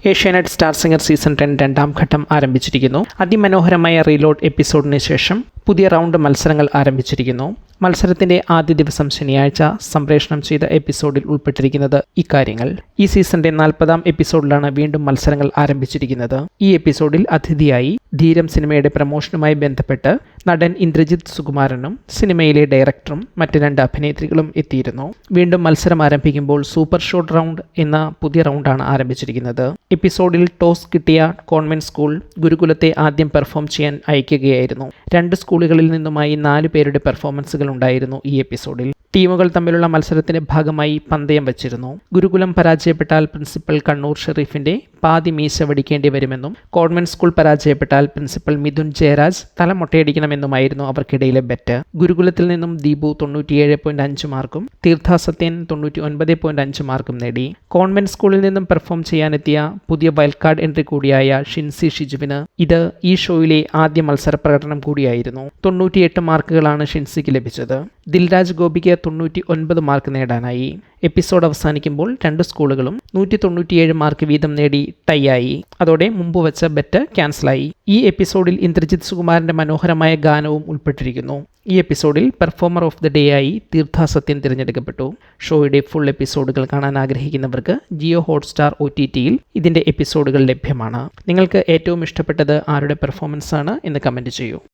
Asianet star singer season 10 രണ്ടാം ഘട്ടം ആരംഭിച്ചിരിക്കുന്നു. അതിമനോഹരമായ റീലോഡ് എപ്പിസോഡിന് ശേഷം പുതിയ റൗണ്ട് മത്സരങ്ങൾ ആരംഭിച്ചിരിക്കുന്നു. മത്സരത്തിന്റെ ആദ്യ ദിവസം ശനിയാഴ്ച സംപ്രേഷണം ചെയ്ത എപ്പിസോഡിൽ ഉൾപ്പെട്ടിരിക്കുന്നത് ഇക്കാര്യങ്ങൾ. ഈ സീസണിന്റെ 40-ാം എപ്പിസോഡിലാണ് വീണ്ടും മത്സരങ്ങൾ ആരംഭിച്ചിരിക്കുന്നത്. ഈ എപ്പിസോഡിൽ അതിഥിയായി ധീരം സിനിമയുടെ പ്രമോഷനുമായി ബന്ധപ്പെട്ട് നടൻ ഇന്ദ്രജിത്ത് സുകുമാരനും സിനിമയിലെ ഡയറക്ടറും മറ്റ് 2 അഭിനേത്രികളും എത്തിയിരുന്നു. വീണ്ടും മത്സരം ആരംഭിക്കുമ്പോൾ സൂപ്പർ ഷോട്ട് റൗണ്ട് എന്ന പുതിയ റൗണ്ടാണ് ആരംഭിച്ചിരിക്കുന്നത്. എപ്പിസോഡിൽ ടോസ് കിട്ടിയ കോൺവെന്റ് സ്കൂൾ ഗുരുകുലത്തെ ആദ്യം പെർഫോം ചെയ്യാൻ അയക്കുകയായിരുന്നു. 2 സ്കൂളുകളിൽ നിന്നുമായി 4 പേരുടെ പെർഫോമൻസുകൾ ഉണ്ടായിരുന്നു ഈ എപ്പിസോഡിൽ. ടീമുകൾ തമ്മിലുള്ള മത്സരത്തിന്റെ ഭാഗമായി പന്തയം വച്ചിരുന്നു. ഗുരുകുലം പരാജയപ്പെട്ടാൽ പ്രിൻസിപ്പൽ കണ്ണൂർ ഷെരീഫിന്റെ പാതി മീശ വടിക്കേണ്ടി വരുമെന്നും കോൺവെന്റ് സ്കൂൾ പരാജയപ്പെട്ടാൽ പ്രിൻസിപ്പൽ മിഥുൻ ജയരാജ് തല മൊട്ടയടിക്കണമെന്നുമായിരുന്നു അവർക്കിടയിലെ ബെറ്റ്. ഗുരുകുലത്തിൽ നിന്നും ദീപു 97.5 മാർക്കും തീർത്ഥ സത്യൻ 99.5 മാർക്കും നേടി. കോൺവെന്റ് സ്കൂളിൽ നിന്നും പെർഫോം ചെയ്യാനെത്തിയ പുതിയ വൈൽഡ് കാർഡ് എൻട്രി കൂടിയായ ഷിൻസി ഷിജുവിന് ഇത് ഈ ഷോയിലെ ആദ്യ മത്സര പ്രകടനം കൂടിയായിരുന്നു. 98 മാർക്കുകളാണ് ഷിൻസിക്ക് ലഭിച്ചത്. ദിൽരാജ് ഗോപിക്ക് 99 മാർക്ക് നേടാനായി. എപ്പിസോഡ് അവസാനിക്കുമ്പോൾ 2 സ്കൂളുകളും 197 മാർക്ക് വീതം നേടി ടൈയായി. അതോടെ മുമ്പ് വെച്ച ബെറ്റ് ക്യാൻസലായി. ഈ എപ്പിസോഡിൽ ഇന്ദ്രജിത്ത് സുകുമാരന്റെ മനോഹരമായ ഗാനവും ഉൾപ്പെട്ടിരിക്കുന്നു. ഈ എപ്പിസോഡിൽ പെർഫോമർ ഓഫ് ദി ഡേ ആയി തീർത്ഥ സത്യൻ തിരഞ്ഞെടുക്കപ്പെട്ടു. ഷോയുടെ ഫുൾ എപ്പിസോഡുകൾ കാണാൻ ആഗ്രഹിക്കുന്നവർക്ക് ജിയോ ഹോട്ട്സ്റ്റാർ OTTയിൽ ഇതിന്റെ എപ്പിസോഡുകൾ ലഭ്യമാണ്. നിങ്ങൾക്ക് ഏറ്റവും ഇഷ്ടപ്പെട്ടത് ആരുടെ പെർഫോമൻസ് ആണ് എന്ന് കമന്റ് ചെയ്യൂ.